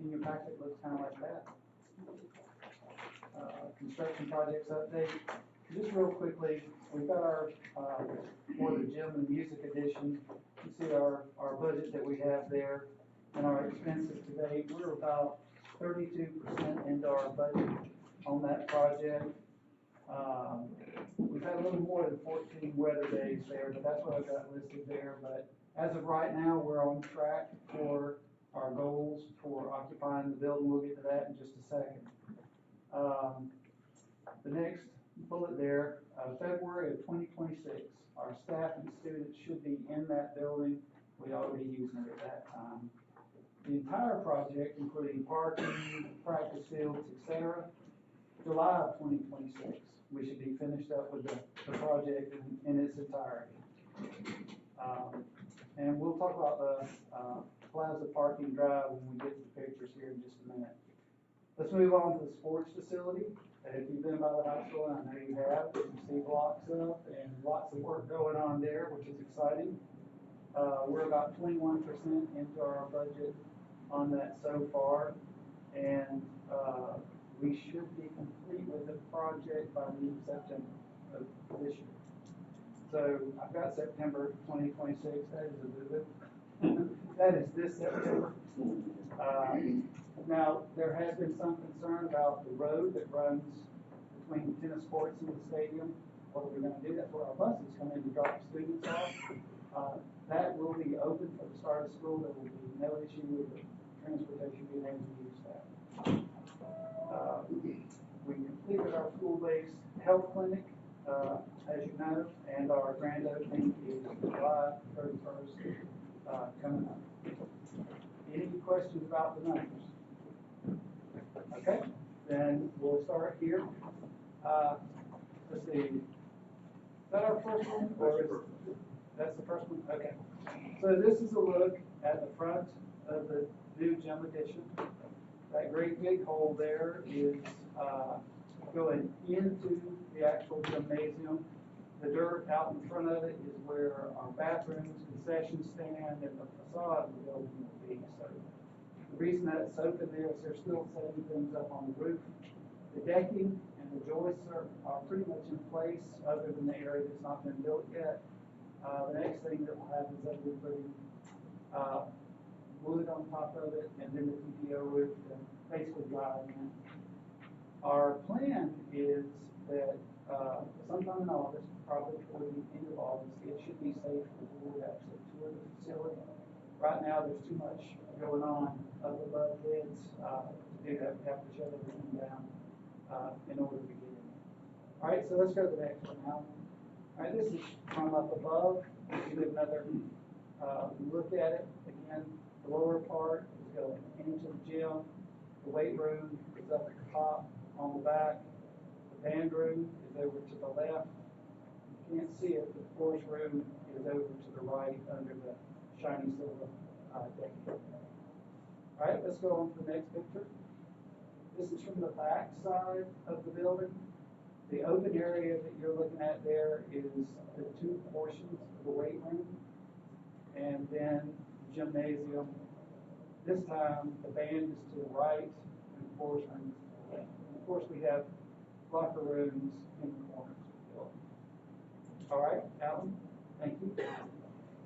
in your packet looks kind of like that. Construction projects update. Just real quickly, we've got our, for the gym and music addition, you see our budget that we have there and our expenses today. We're about 32% into our budget on that project. We've had a little more than 14 weather days there, but that's what I've got listed there. But as of right now, we're on track for our goals for occupying the building. We'll get to that in just a second. The next bullet there, February of 2026, our staff and students should be in that building. We'd already using it at that time. The entire project, including parking, practice fields, etc., July of 2026, we should be finished up with the project in its entirety. And we'll talk about the Plaza Parking Drive when we get to the pictures here in just a minute. Let's move on to the sports facility. If you've been by the high school, and I know you have, you see blocks up and lots of work going on there, which is exciting. We're about 21% into our budget on that so far, and we should be complete with the project by the end of September of this year. So I've got September 2026. That is a boo-boo. That is this September. Now, there has been some concern about the road that runs between tennis courts and the stadium. What are we going to do? That's where our buses come in to drop students off. That will be open for the start of school. There will be no issue with the transportation being able to use that. We completed our school-based health clinic, as you know, and our grand opening is July 31st coming up. Any questions about the numbers? Okay, then we'll start here. Let's see. Is that our first one? Or is that's the first one? Okay. So this is a look at the front of the new gym addition. That great big hole there is going into the actual gymnasium. The dirt out in front of it is where our bathrooms, concession stand, and the facade of the building will be. So the reason that it's open there is they're still setting things up on the roof. The decking and the joists are pretty much in place, other than the area that's not been built yet. The next thing that will happen is that we're putting wood on top of it, and then the TPO roof to basically dry it in. Our plan is that sometime in August, probably toward the end of August, it should be safe for the board to actually tour the facility. Right now, there's too much going on up above heads to do that. We have to shut everything down in order to get in there. All right, so let's go to the next one now. All right, this is from up above. You get another look at it. Again, the lower part is going into the gym. The weight room is up at the top on the back. The band room is over to the left. You can't see it, but the course room is over to the right under the shiny silver decking. All right, let's go on to the next picture. This is from the back side of the building. The open area that you're looking at there is the two portions of the weight room and then the gymnasium. This time the band is to the right and the course room is to the left. And of course we have locker rooms in the corners of the building. All right, Alan, thank you.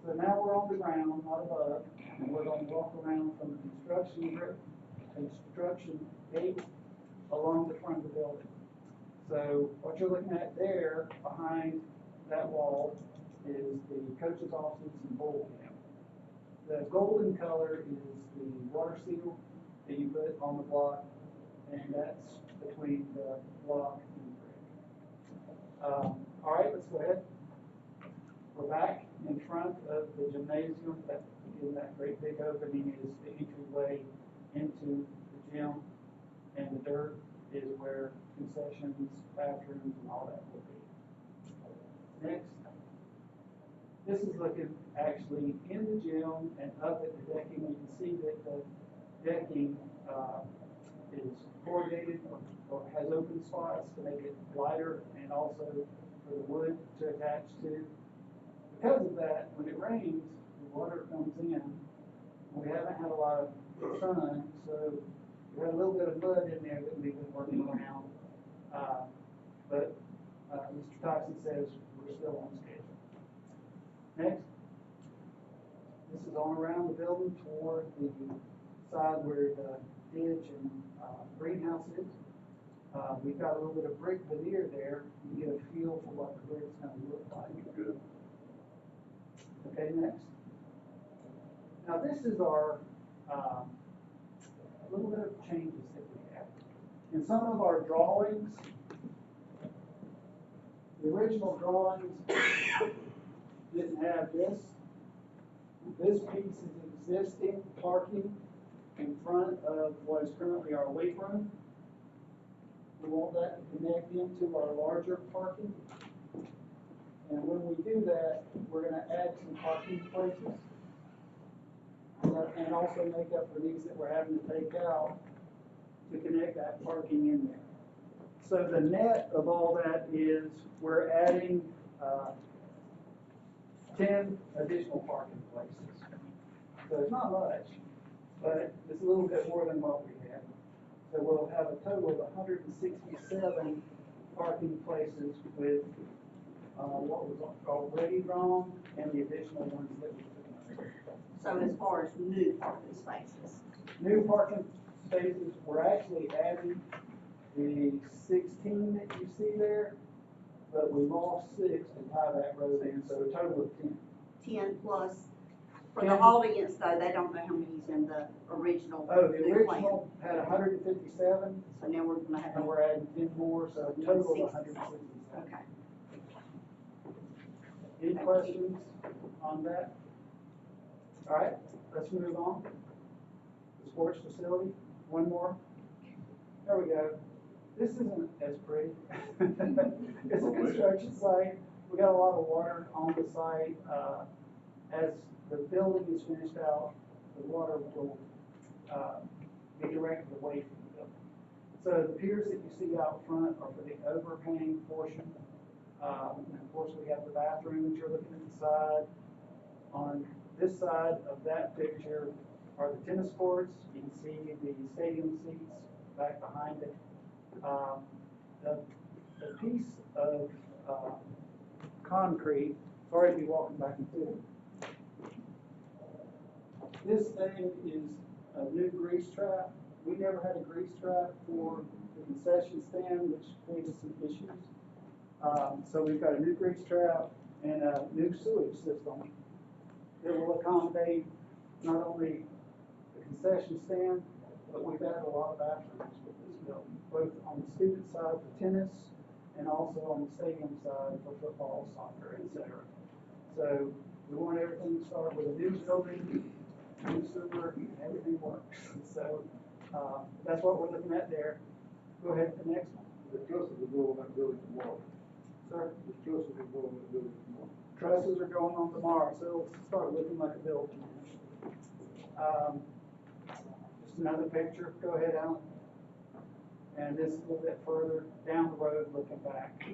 So now we're on the ground, not above, and we're going to walk around from the construction gate along the front of the building. So what you're looking at there behind that wall is the coach's office and bowl camp. The golden color is the water seal that you put on the block, and that's between the block and the brick. All right, let's go ahead. We're back in front of the gymnasium. Again, that great big opening is the entryway into the gym, and the dirt is where concessions, bathrooms, and all that will be. Next, this is looking actually in the gym and up at the decking. You can see that the decking is corrugated or has open spots to make it lighter, and also for the wood to attach to. Because of that, when it rains, the water comes in. We haven't had a lot of sun, so we had a little bit of mud in there that we've been working around. But Mr. Tyson says we're still on schedule. Next. This is on around the building toward the side where the ditch and greenhouse is. We've got a little bit of brick veneer there. You get a feel for what the brick's going to look like. Good. Okay, next. Now this is our little bit of changes that we have. In some of our drawings, the original drawings didn't have this. This piece is existing parking in front of what is currently our weight room. We want that to connect into our larger parking. And when we do that, we're going to add some parking places. And also make up for these that we're having to take out to connect that parking in there. So the net of all that is we're adding 10 additional parking places. So it's not much, but it's a little bit more than what we had. So we'll have a total of 167 parking places with what was already drawn and the additional ones that we took. So as far as new parking spaces? New parking spaces, we're actually adding the 16 that you see there, but we lost 6 to tie that road in, so a total of 10. 10 plus. For 10. the audience, though, they don't know how many's in the original. Oh, the new plan. original had 157, So now we're going to have. and we're adding 10 more, so a total of 167. Okay. Any questions on that? All right, let's move on. The sports facility, one more. There we go. This isn't as pretty. It's a construction site. We got a lot of water on the site. As the building is finished out, the water will be directed away from the building. So the piers that you see out front are for the overhang portion. And of course, we have the bathroom that you're looking at the side. On this side of that picture are the tennis courts. You can see the stadium seats back behind it. The piece of concrete, sorry to be walking back into it. This thing is a new grease trap. We never had a grease trap for the concession stand, which created some issues. So we've got a new grease trap and a new sewage system that will accommodate not only the concession stand, but we've added a lot of bathrooms with this building, both on the student side for tennis and also on the stadium side for football, soccer, etc. So we want everything to start with a new building, new sewer, everything works. So that's what we're looking at there. Go ahead to the next one. The trusses will go on that building tomorrow. Sir? The trusses will go on that building tomorrow. Trusses are going on tomorrow, so it'll start looking like a building. Just another picture. Go ahead, Alan. And this is a little bit further down the road looking back.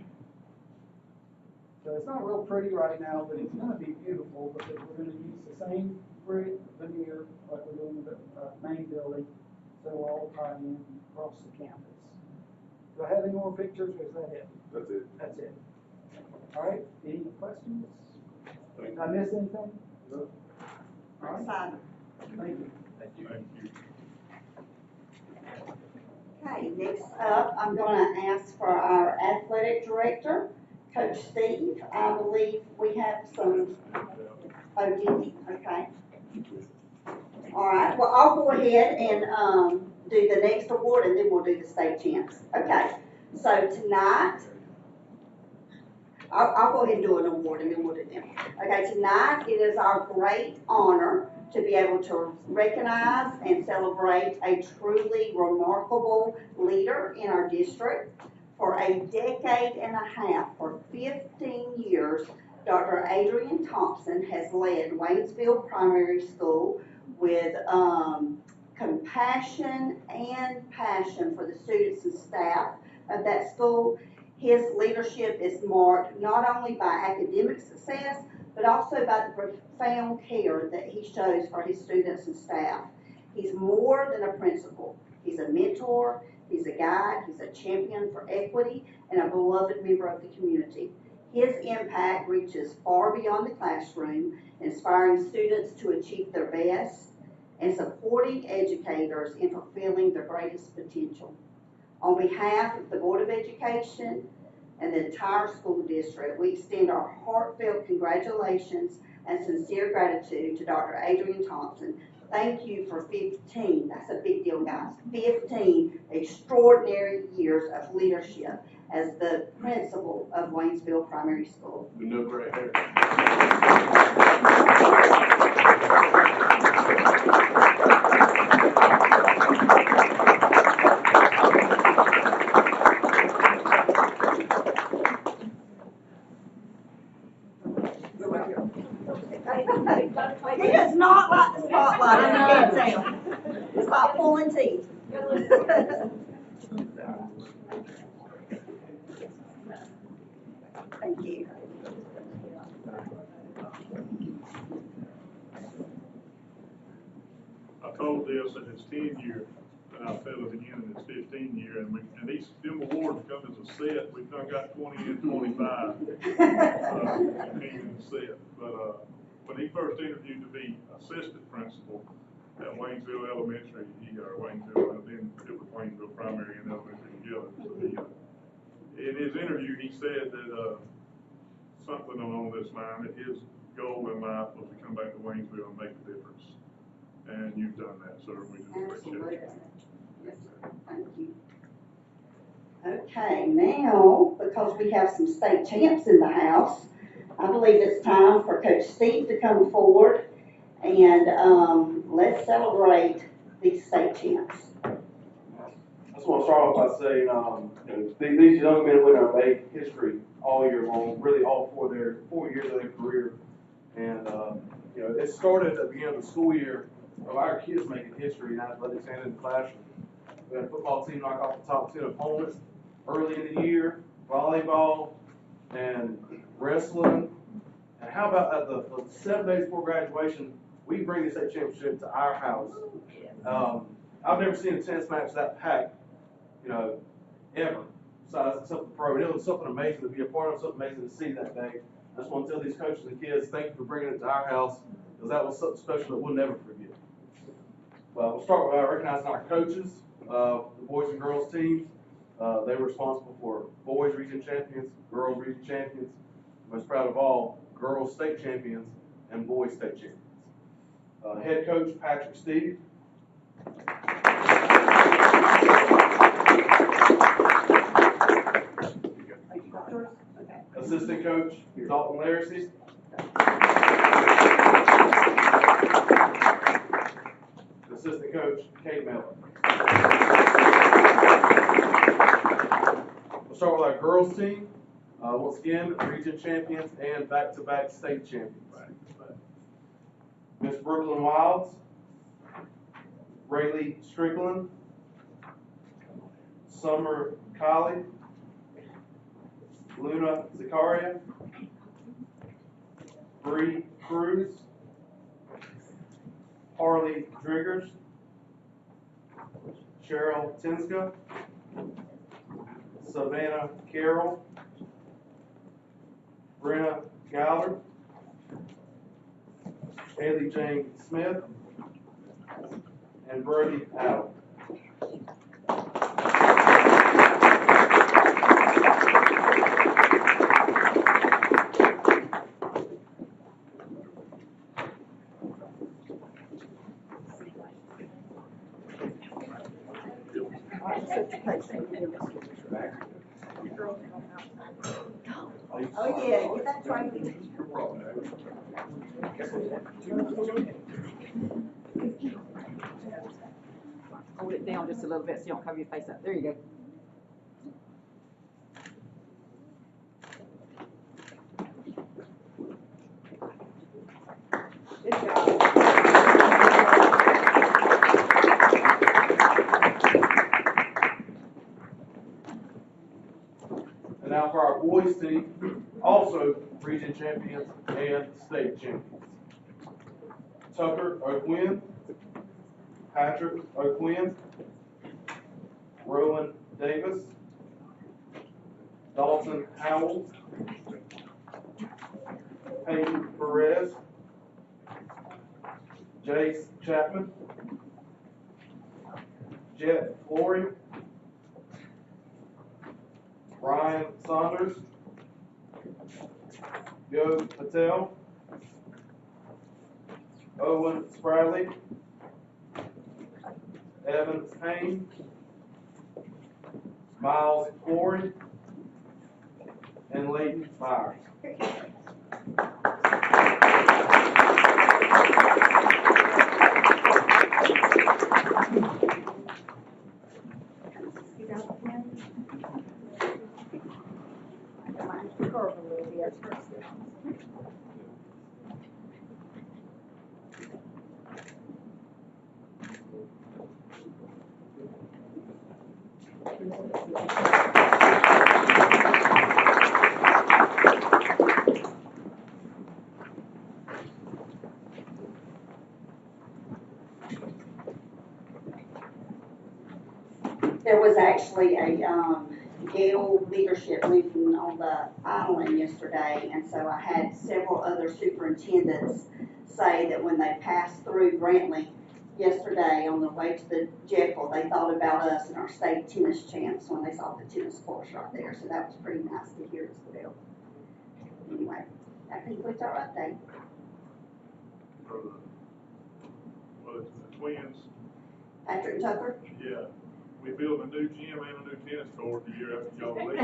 So it's not real pretty right now, but it's going to be beautiful because we're going to use the same brick veneer like we're doing with the main building, so we'll all tie in across the campus. Do I have any more pictures, or is that it? That's it. That's it. All right, any questions? Did I miss anything? No. All right, Excited. thank you. Thank you. Okay, next up, I'm going to ask for our athletic director, Coach Steve. I believe we have some, oh, did he? Okay. All right, well, I'll go ahead and do the next award, and then we'll do the state champs. Okay, so tonight, I'll go ahead and do an award, and then we'll do them. Okay, tonight it is our great honor to be able to recognize and celebrate a truly remarkable leader in our district. For a decade and a half, for 15 years, Dr. Adrian Thompson has led Waynesville Primary School with compassion and passion for the students and staff of that school. His leadership is marked not only by academic success, but also by the profound care that he shows for his students and staff. He's more than a principal. He's a mentor, he's a guide, he's a champion for equity, and a beloved member of the community. His impact reaches far beyond the classroom, inspiring students to achieve their best and supporting educators in fulfilling their greatest potential. On behalf of the Board of Education and the entire school district, we extend our heartfelt congratulations and sincere gratitude to Dr. Adrian Thompson. Thank you for 15, that's a big deal, guys, 15 extraordinary years of leadership as the principal of Waynesville Primary School. We know gray hair. He does not like the spotlight, I can't tell. It's like pulling teeth. Thank you. I told this in his 10 year, and I'll tell it again in his 15 year, and them awards come as a set. We've done got 20 and 25. Came in a set. But when he first interviewed to be assistant principal at Waynesville Elementary, then it was Waynesville Primary and Elementary together. So in his interview, he said that something along this line, that his goal in life was to come back to Waynesville and make a difference. And you've done that, sir. We just Absolutely. appreciate it. Yes, sir. Thank you. Okay, now, because we have some state champs in the house, I believe it's time for Coach Steve to come forward and let's celebrate these state champs. I just want to start off by saying, these young men and women have made history all year long, really all 4 years of their career. And, it started at the beginning of the school year of our kids making history in athletics and in the classroom. We had a football team knock off the top 10 opponents early in the year, volleyball, and wrestling. And how about at the 7 days before graduation, we bring the state championship to our house. I've never seen a tennis match that packed, ever. So that's something pro. It was something amazing to be a part of, something amazing to see that day. I just want to tell these coaches and kids, thank you for bringing it to our house, because that was something special that we'll never forget. We'll start by recognizing our coaches, the boys and girls teams. They were responsible for boys region champions, girls region champions, most proud of all, girls state champions and boys state champions. Head coach Patrick Steve. Assistant coach Dalton Laracy. Assistant coach Kate Miller. We'll start with our girls team. Once again, region champions and back-to-back state champions. Miss Brooklyn Wilds, Rayleigh Strickland, Summer Colley, Luna Zakaria, Bree Cruz, Harley Driggers, Cheryl Tinska, Savannah Carroll, Brenna Gallard, Haley Jane Smith, and Brody Allen. Oh, yeah, get that trophy. Hold it down just a little bit so you don't cover your face up. There you go. Good job. And now for our boys team, also region champions and state champions. Tucker O'Quinn, Patrick O'Quinn, Rowan Davis, Dalton Howell, Peyton Perez, Jace Chapman, Jet Flory, Ryan Saunders, Joe Patel, Owen Spradley, Evan Payne, Miles Corey, and Leighton Myers. Curve a little bit. There was actually a, Gale leadership meeting on the island yesterday, and so I had several other superintendents say that when they passed through Brantley yesterday on the way to the Jekyll, they thought about us and our state tennis champs when they saw the tennis courts right there, so that was pretty nice to hear as well. Anyway, that concludes our update. Well, it's the twins, Patrick and Tucker? yeah, we built a new gym and a new tennis court the year after y'all leave.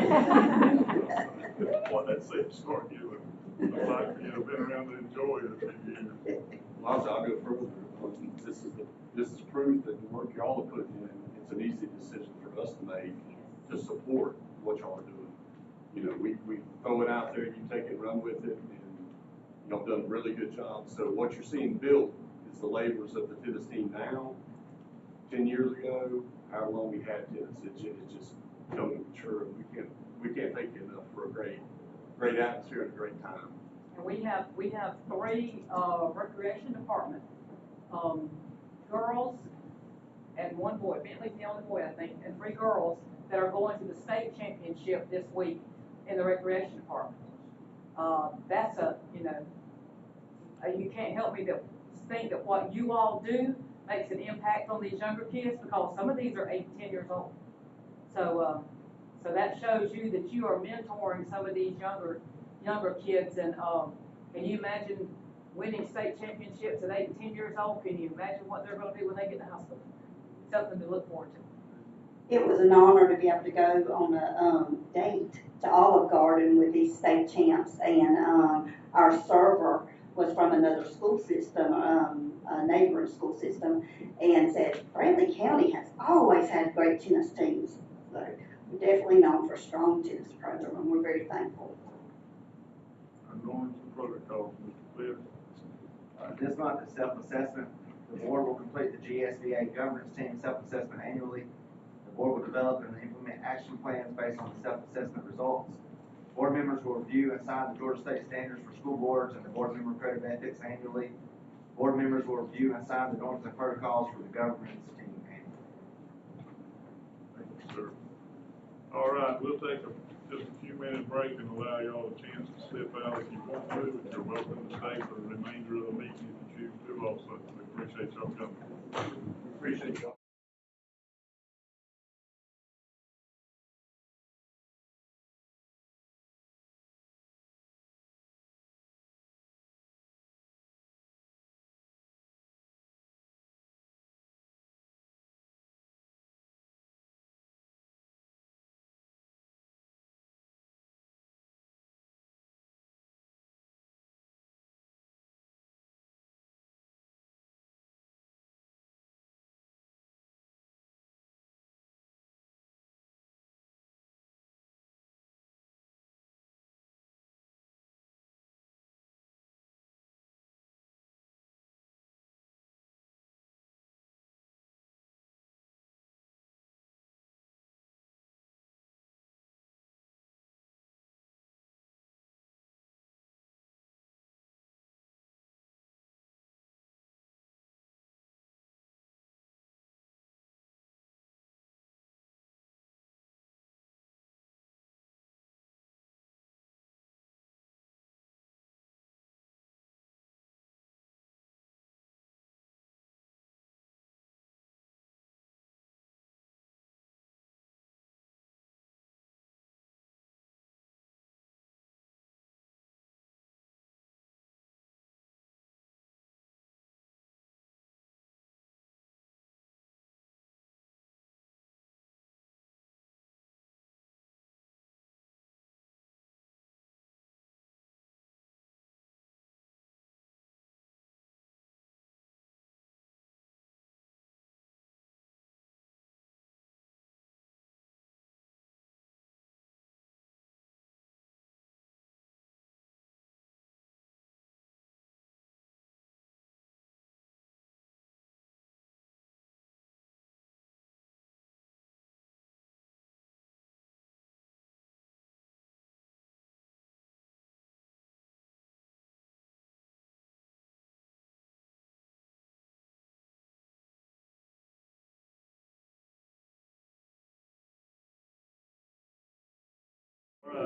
What that says, start giving, look like, you know, been around to enjoy it a few years. Well, I'll go further. This is proof that the work y'all are putting in, it's an easy decision for us to make to support what y'all are doing. You know, we throw it out there, you take it, run with it, and y'all have done a really good job. So what you're seeing built is the labors of the tennis team now. 10 years ago, however long we had tennis, it's just coming to mature. We can't thank you enough for a great atmosphere and a great time. And we have three, recreation department, girls and one boy. Bentley's the only boy, I think, and three girls that are going to the state championship this week in the recreation department. That's you can't help me to think that what you all do makes an impact on these younger kids, because some of these are 8 and 10 years old. So that shows you that you are mentoring some of these younger kids, and can you imagine winning state championships at 8 and 10 years old? Can you imagine what they're going to do when they get to high school? Something to look forward to. It was an honor to be able to go on a date to Olive Garden with these state champs, and our server was from another school system, a neighboring school system, and said Brantley County has always had great tennis teams. So we're definitely known for a strong tennis program, and we're very thankful. Norms and protocols, Mr. Cliff. This month is self-assessment. The board will complete the GSBA governance team self-assessment annually. The board will develop and implement action plans based on the self-assessment results. Board members will review and sign the Georgia State Standards for School Boards and the Board Member Code of Ethics annually. Board members will review and sign the norms and protocols for the governance team annually. Thank you, sir. All right, we'll take just a few minute break and allow y'all a chance to slip out if you want to, but you're welcome to stay for the remainder of the meeting if you choose to also. We appreciate y'all coming. Appreciate y'all.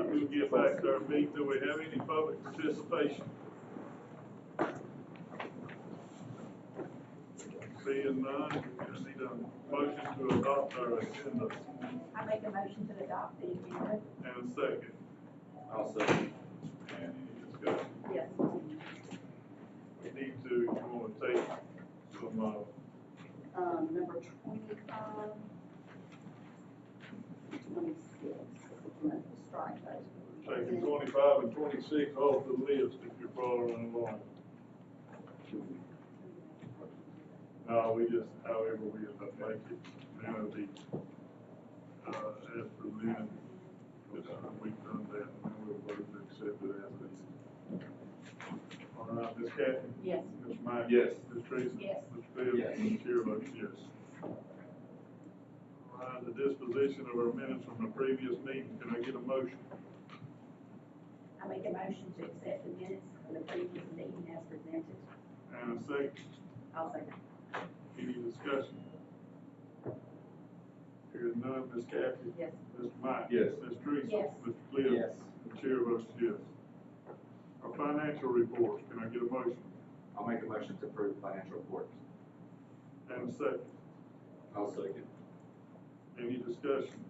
We'll get back to our meeting. Do we have any public participation? Seeing none, we need a motion to adopt our agenda. I make a motion to adopt the agenda. And a second. I'll say. And any discussion? Yes. We need to, you wanna take some, Number 25, 26, strike those. taking 25 and 26 off the list if you're following along. No, we just, however we end up making it, then it'll be, as presented. We've done that, and then we'll vote to accept it as it is. All right, Ms. Kathy? Yes. Ms. Mike? Yes. Ms. Teresa? Yes. Mr. Bill? Yes. Ms. Chair votes yes. All right, the disposition of our minutes from the previous meeting, can I get a motion? I make a motion to accept the minutes of the previous meeting as presented. And a second, I'll second. any discussion? Hearing none, Ms. Kathy? Yes. Mr. Mike? Yes. Ms. Teresa? Yes. Mr. Cliff? Yes. The chair votes yes. Our financial reports, can I get a motion? I'll make a motion to approve the financial reports. And a second, I'll second. any discussion?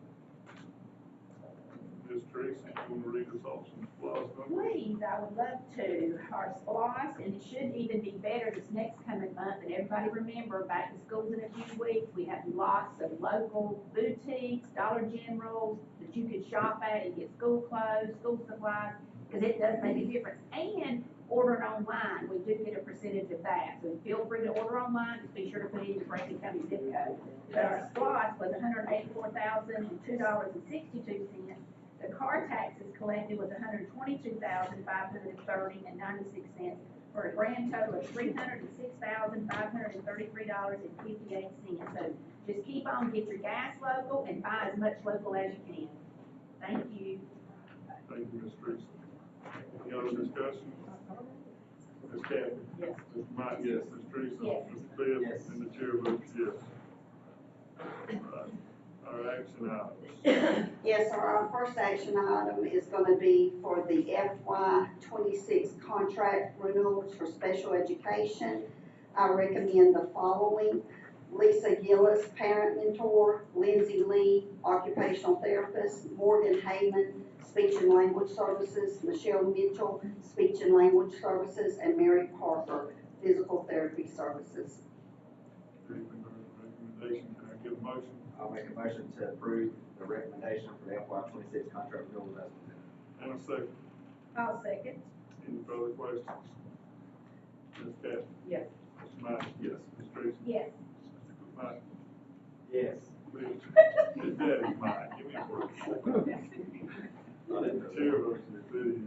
Ms. Teresa, you want to read us off some clause numbers? Please, I would love to. Our SPOS, and it should even be better this next coming month. And everybody remember, back to school's in a few weeks, we have lots of local boutiques, Dollar Generals that you could shop at and get school clothes, school supplies, because it does make a difference. And ordering online, we do get a percentage of that. So feel free to order online, just be sure to put in your Franklin County zip code. But our SPOS was $184,002.62. The car taxes collected was $122,530.96 for a grand total of $306,533.58. So just keep on, get your gas local and buy as much local as you can. Thank you. Thank you, Ms. Teresa. Any other discussion? Ms. Kathy? Yes. Mr. Mike? Yes. Ms. Teresa? Yes. Mr. Cliff? Yes. And the chair votes yes. All right. Our action items. Yes, sir, our first action item is gonna be for the FY 26 contract renewals for special education. I recommend the following: Lisa Gillis, parent mentor; Lindsay Lee, occupational therapist; Morgan Heyman, speech and language services; Michelle Mitchell, speech and language services; and Mary Parker, physical therapy services. Hearing no recommendation, can I get a motion? I'll make a motion to approve the recommendation for the FY 26 contract renewals as presented. And a second. I'll second. Any further questions? Ms. Kathy? Yes. Mr. Mike? Yes. Ms. Teresa? Yes. Mr. Mike? Yes. Please. His daddy's Mike, give me a break. The chair votes yes, it is.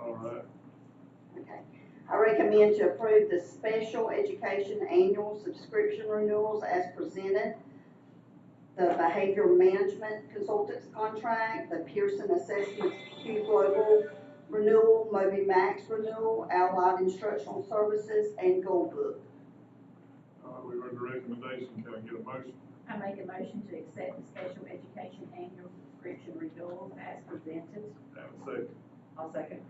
All right. Okay. I recommend to approve the special education annual subscription renewals as presented. The behavior management consultants contract, the Pearson Assessments Q Global renewal, Moby Max renewal, Allied Instructional Services, and Gold Book. We heard the recommendation, can I get a motion? I make a motion to accept the special education annual subscription renewals as presented. And a second. I'll second.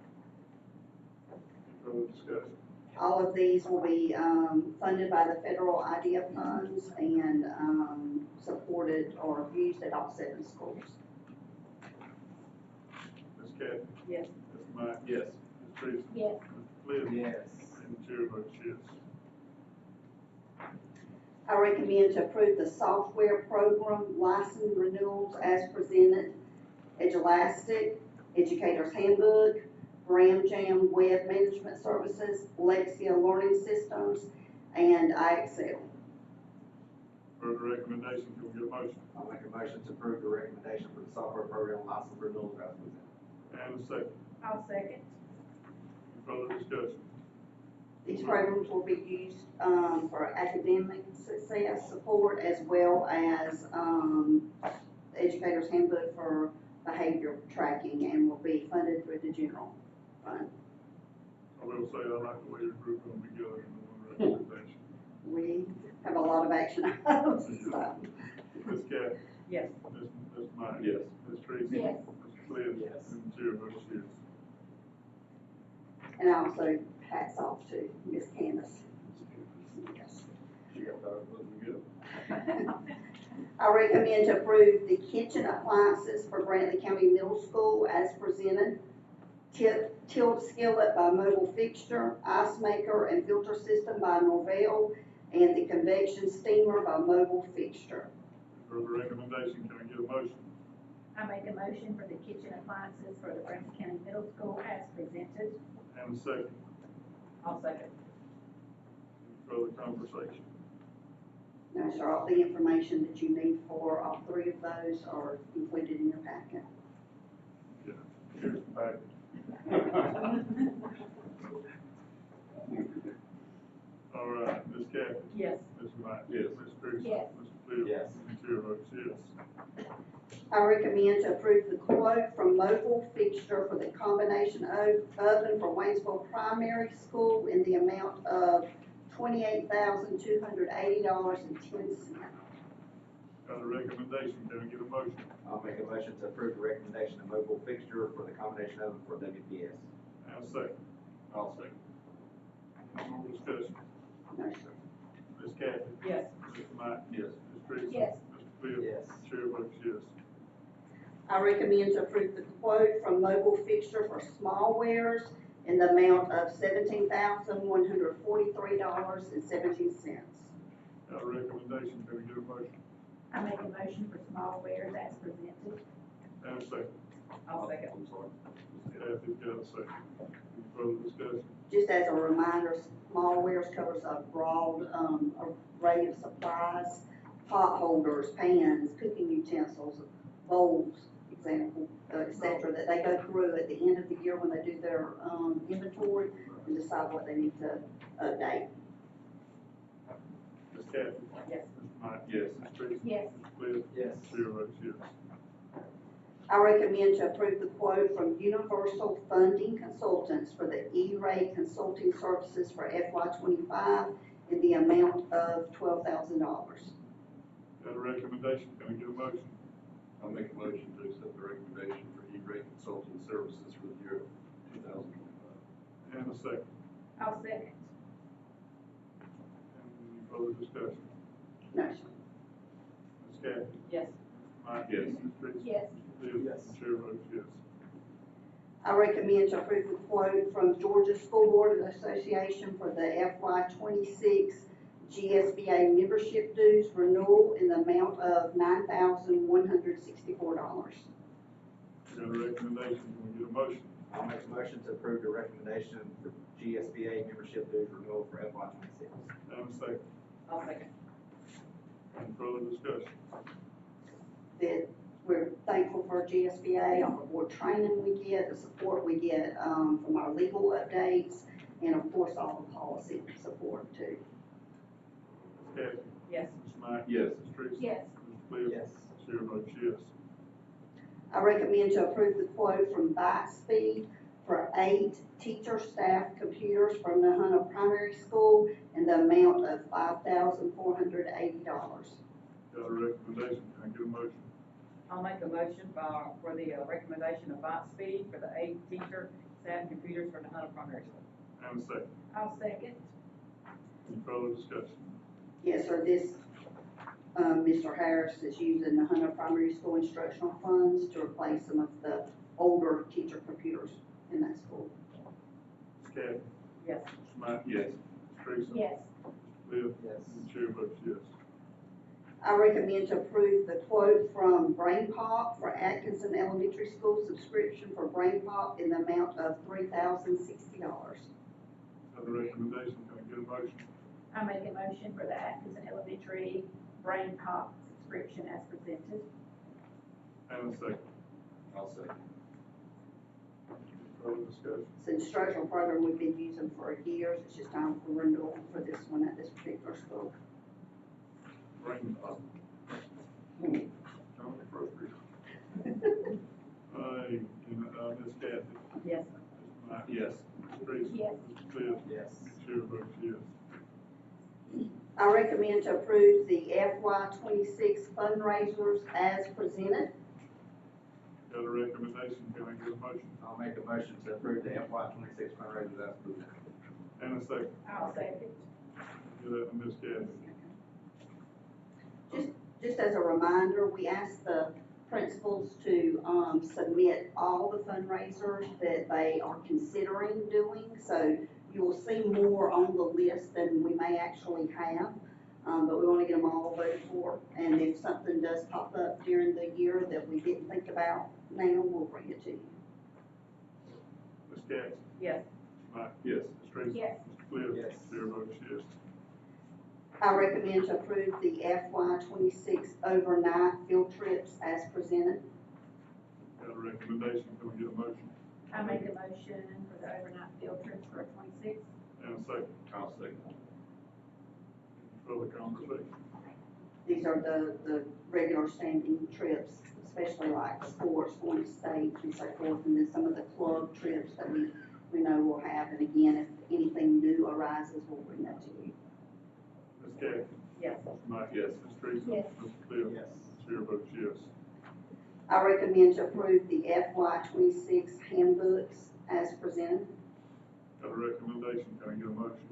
Any further discussion? All of these will be funded by the federal IDEA funds and supported or used at all 7 schools. Ms. Kathy? Yes. Mr. Mike? Yes. Ms. Teresa? Yes. Mr. Cliff? Yes. And the chair votes yes. I recommend to approve the software program license renewals as presented. Edulastic, Educator's Handbook, Ram Jam Web Management Services, Lexia Learning Systems, and IXL. Further recommendation, can we get a motion? I'll make a motion to approve the recommendation for the software program license renewals as presented. And a second. I'll second. Any further discussion? These programs will be used for academic success support as well as the Educator's Handbook for behavior tracking, and will be funded through the general fund. I will say, I like the way your group come together in one recommendation. We have a lot of action items, so. Ms. Kathy? Yes. Mr. Meyer? Yes. Ms. Teresa? Yes. Mr. Cliff? Yes. And the chair votes yes. And also hats off to Miss Candace. Yes. She got that, wasn't good. I recommend to approve the kitchen appliances for Brantley County Middle School as presented. Tilt skillet by Mobile Fixture, ice maker and filter system by Norvell, and the convection steamer by Mobile Fixture. Further recommendation, can I get a motion? I make a motion for the kitchen appliances for the Brantley County Middle School as presented. And a second. I'll second. Any further conversation? Now, sir, all the information that you need for all three of those are included in your packet. Yeah. Here's the package. All right, Ms. Kathy? Yes. Mr. Knight? Yes. Ms. Teresa? Yes. Mr. Cliff? Yes. And the chair votes yes. I recommend to approve the quote from Mobile Fixture for the combination oven for Waynesville Primary School in the amount of $28,280.10. Got a recommendation, can I get a motion? I'll make a motion to approve the recommendation of Mobile Fixture for the combination oven for WPS. And a second. I'll second. Any more discussion? No, sir. Ms. Kathy? Yes. Mr. Knight? Yes. Ms. Teresa? Yes. Mr. Cliff? Yes. Chair votes yes. I recommend to approve the quote from Mobile Fixture for small wares in the amount of $17,143.17. Got a recommendation, can I get a motion? I make a motion for small wares as presented. And a second. I'll second. I'm sorry. Ms. Kathy's got a second. Any further discussion? Just as a reminder, small wares covers a broad array of supplies, pot holders, pans, cooking utensils, bowls, example, et cetera, that they go through at the end of the year when they do their inventory and decide what they need to update. Ms. Kathy? Yes. Mr. Knight? Yes. Ms. Teresa? Yes. Mr. Cliff? Yes. Chair votes yes. I recommend to approve the quote from Universal Funding Consultants for the E-Ray Consulting Services for FY25 in the amount of $12,000. Got a recommendation, can I get a motion? I'll make a motion to accept the recommendation for E-Rate Consulting Services for the year 2025. And a second. I'll second. Any further discussion? No, sir. Ms. Kathy? Yes. Mike? Yes. Ms. Teresa? Yes. Mr. Cliff? Yes. Chair votes yes. I recommend to approve the quote from Georgia School Board Association for the FY26 GSBA membership dues renewal in the amount of $9,164. Got a recommendation, can we get a motion? I'll make a motion to approve the recommendation for GSBA membership dues renewal for FY26. And a second. I'll second. Any further discussion? That we're thankful for GSBA, all the board training we get, the support we get from our legal updates, and of course, all the policy support too. Ms. Kathy? Yes. Mr. Mike? Yes. Ms. Teresa? Yes. Mr. Cliff? Yes. Chair votes yes. I recommend to approve the quote from Speed for 8 teacher staff computers from the Nahunta Primary School in the amount of $5,480. Got a recommendation, can I get a motion? I'll make a motion for the recommendation of Speed for the 8 teacher staff computers for the Nahunta Primary School. And a second. I'll second. Any further discussion? Yes, sir, this, Mr. Harris is using the Nahunta Primary School instructional funds to replace some of the older teacher computers in that school. Ms. Kathy? Yes. Mr. Mike? Yes. Ms. Teresa? Yes. Mr. Cliff? Yes. And the chair votes yes. I recommend to approve the quote from Brain Pop for Atkinson Elementary School subscription for Brain Pop in the amount of $3,060. Got a recommendation, can I get a motion? I make a motion for the Atkinson Elementary Brain Pop subscription as presented. And a second. I'll second. Any further discussion? It's an instructional program we've been using for years. It's just time for renewal for this one at this particular school. Bring up. Don't appropriate. Ms. Kathy? Yes. Mr. Mike? Yes. Ms. Teresa? Yes. Mr. Cliff? Yes. Chair votes yes. I recommend to approve the FY 26 fundraisers as presented. Got a recommendation, can I get a motion? I'll make a motion to approve the FY 26 fundraisers as presented. And a second, I'll second. give that to Ms. Kathy. Just as a reminder, we asked the principals to submit all the fundraisers that they are considering doing. So you will see more on the list than we may actually have, but we want to get them all voted for. And if something does pop up during the year that we didn't think about now, we'll bring it to you. Ms. Kathy? Yes. Mike? Yes. Ms. Tracy? Yes. Mr. Cliff? Yes. Chair votes yes. I recommend to approve the FY 26 overnight field trips as presented. Got a recommendation, can we get a motion? I make a motion for the overnight field trips for 26. And a second, I'll second. further conversation. These are the regular standing trips, especially like sports, going to states and so forth, and then some of the club trips that we know we'll have. And again, if anything new arises, we'll bring that to you. Ms. Kathy? Yes. Mr. Mike? Yes. Ms. Tracy? Yes. Mr. Cliff? Yes. Chair votes yes. I recommend to approve the FY 26 handbooks as presented. Got a recommendation, can I get a motion?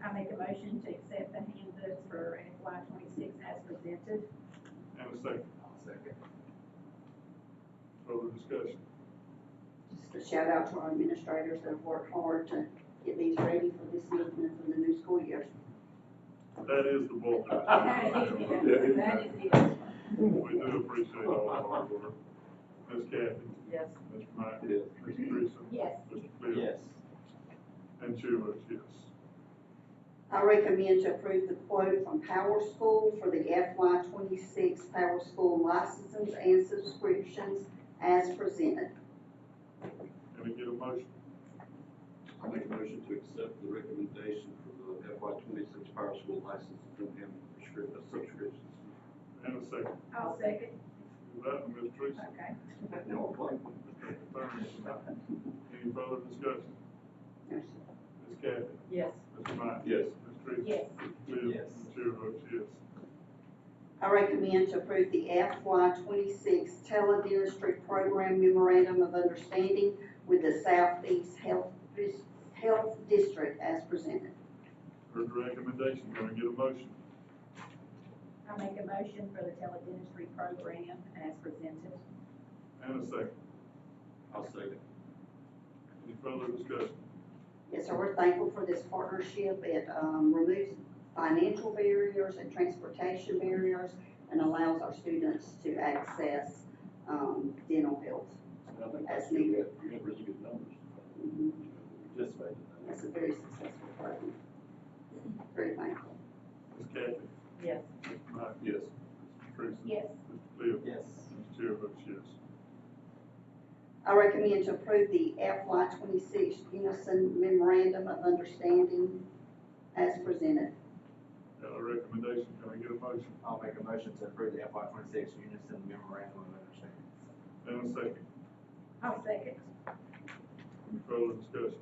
I make a motion to accept the handbooks for FY 26 as presented. And a second, I'll second. further discussion. Just a shout out to our administrators that have worked hard to get these ready for this evening for the new school year. That is the bulk of That it. is it. We do appreciate all the hard work. Ms. Kathy? Yes. Mr. Mike? Yes. Ms. Teresa? Yes. Mr. Cliff? Yes. And chair votes yes. I recommend to approve the quote from Power School for the FY 26 Power School licenses and subscriptions as presented. Can I get a motion? I make a motion to accept the recommendation for the FY 26 Power School license and subscriptions. And a second. I'll second. Do that, and Ms. Teresa? Okay. Y'all play. Any further discussion? Yes. Ms. Kathy? Yes. Mr. Mike? Yes. Ms. Teresa? Yes. Mr. Cliff? Yes. And chair votes yes. I recommend to approve the FY 26 teledentistry program memorandum of understanding with the Southeast Health District as presented. Heard the recommendation, can I get a motion? I make a motion for the teledentistry program as presented. And a second. I'll second. Any further discussion? Yes, sir, we're thankful for this partnership. It removes financial barriers and transportation barriers and allows our students to access dental health. I think As you needed. got really good numbers. Mhm. Participated. It's a very successful program. Very thankful. Ms. Kathy? Yes. Mr. Mike? Yes. Ms. Teresa? Yes. Mr. Cliff? Yes. Mr. Chair votes yes. I recommend to approve the FY 26 Unison Memorandum of Understanding as presented. Got a recommendation, can I get a motion? I'll make a motion to approve the FY 26 Unison Memorandum of Understanding. And a second. I'll second. Any further discussion?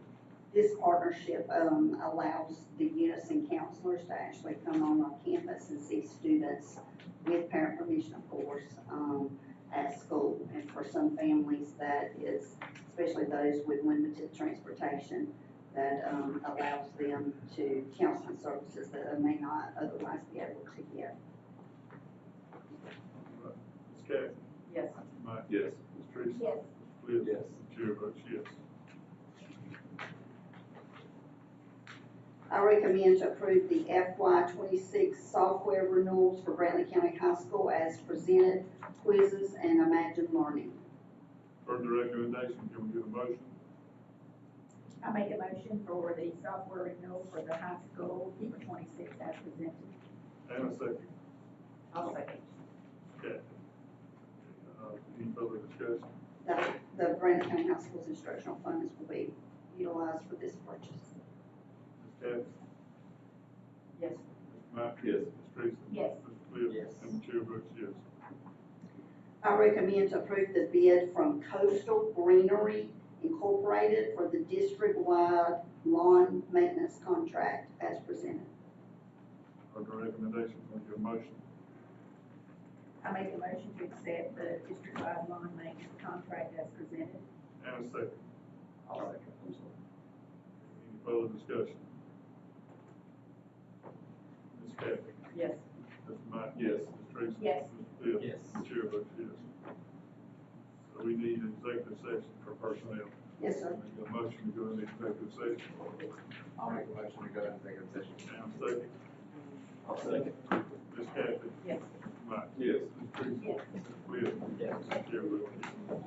This partnership allows the Unison counselors to actually come on our campus and see students with parent permission, of course, at school. And for some families, that is, especially those with limited transportation, that allows them to counseling services that they may not otherwise be able to get. Ms. Kathy? Yes. Mr. Mike? Yes. Ms. Teresa? Yes. Mr. Cliff? Yes. Chair votes yes. I recommend to approve the FY 26 software renewals for Brantley County High School as presented, quizzes and Imagine Learning. Heard the recommendation, can we get a motion? I make a motion for the software renewal for the high school for 26 as presented. And a second. I'll second. Okay. Any further discussion? The Brantley County High School's instructional funds will be utilized for this purchase. Ms. Kathy? Yes. Mr. Mike? Yes. Ms. Teresa? Yes. Mr. Cliff? Yes. And the chair votes yes. I recommend to approve the bid from Coastal Greenery Incorporated for the district-wide lawn maintenance contract as presented. of the recommendation from your motion. I make a motion to accept the district-wide lawn maintenance contract as presented. And a second. I'll second, I'm sorry. Any further discussion? Ms. Kathy? Yes. Mr. Mike? Yes. Ms. Teresa? Yes. Mr. Phil? Yes. The chair votes yes. So we need an executive session for personnel. Yes, sir. Make a motion to go into executive session. I'll make a motion to go into executive session. And a second. I'll second. Ms. Kathy? Yes. Mr. Mike? Yes. Ms. Teresa? Yes. Mr. Phil? Yes. The chair votes yes.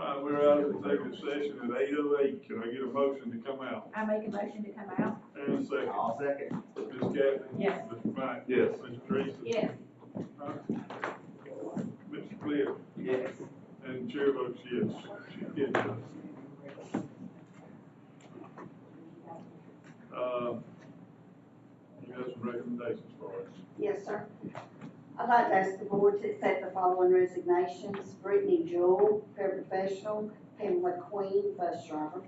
All right, we're out of executive session at 8:08. Can I get a motion to come out? I make a motion to come out. And a second. I'll second. Ms. Kathy? Yes. Mr. Mike? Yes. Mr. Teresa? Yes. Mr. Cliff? Yes. And chair votes yes. Yes. You have some recommendations for us? Yes, sir. I'd like to ask the board to accept the following resignations: Brittany Jewell, paraprofessional; Pamela Queen, bus driver.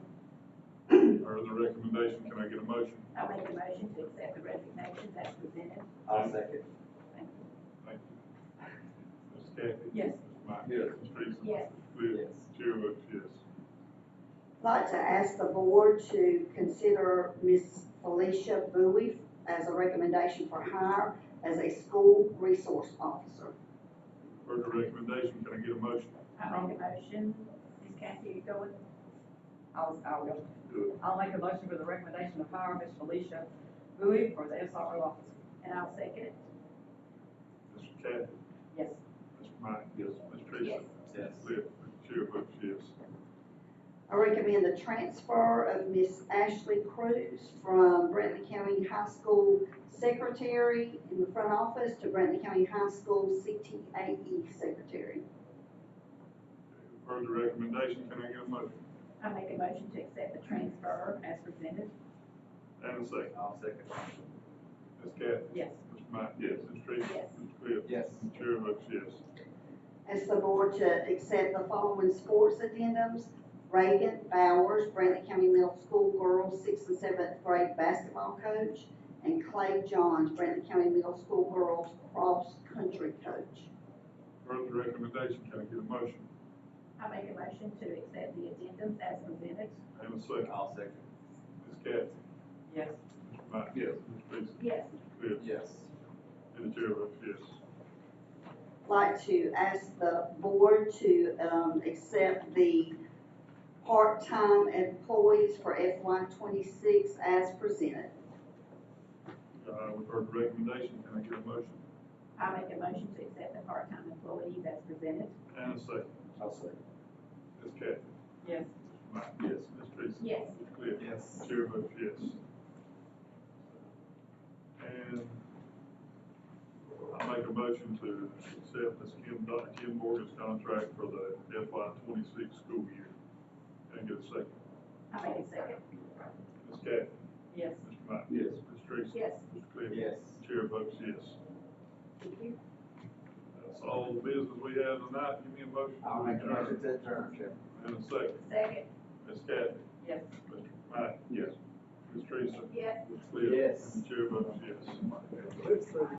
Or the recommendation, can I get a motion? I make a motion to accept the resignations as presented. I'll second. Thank you. Ms. Kathy? Yes. Mr. Mike? Yes. Ms. Teresa? Yes. Mr. Cliff? Yes. Chair votes yes. I'd like to ask the board to consider Miss Felicia Bowie as a recommendation for hire as a school resource officer. For the recommendation, can I get a motion? I make a motion. Ms. Kathy, you going? I'll go. Good. I'll make a motion for the recommendation of hire Ms. Felicia Bowie for the SRO office. And I'll second it. Mr. Kathy? Yes. Mr. Mike? Yes. Ms. Teresa? Yes. Yes. Cliff? Chair votes yes. I recommend the transfer of Miss Ashley Cruz from Brantley County High School secretary in the front office to Brantley County High School CTAE secretary. For the recommendation, can I get a motion? I make a motion to accept the transfer as presented. And a second. I'll second. Ms. Kathy? Yes. Mr. Mike? Yes. Ms. Teresa? Yes. Mr. Cliff? Yes. Chair votes yes. Ask the board to accept the following sports addendums: Reagan Bowers, Brantley County Middle School girls 6th and 7th grade basketball coach, and Clay Johns, Brantley County Middle School girls cross-country coach. For the recommendation, can I get a motion? I make a motion to accept the addendums as presented. And a second. I'll second. Ms. Kathy? Yes. Mr. Mike? Yes. Ms. Teresa? Yes. Mr. Cliff? Yes. And the chair votes yes. Like to ask the board to accept the part-time employees for FY '26 as presented. We've heard the recommendation, can I get a motion? I make a motion to accept the part-time employees as presented. And a second. I'll second. Ms. Kathy? Yes. Mr. Mike? Yes. Ms. Teresa? Yes. Mr. Cliff? Yes. Chair votes yes. And I make a motion to accept Ms. Kim Morgan's contract for the FY '26 school year. Can I get a second? I make a second. Ms. Kathy? Yes. Mr. Mike? Yes. Ms. Teresa? Yes. Mr. Cliff? Yes. Chair votes yes. Thank you. That's all the business we have tonight. Give me a motion. I'll make a motion to adjourn, Chair. And a second. Second. Ms. Kathy? Yes. Mr. Mike? Yes. Ms. Teresa? Yes. Mr. Cliff? Yes. And the chair votes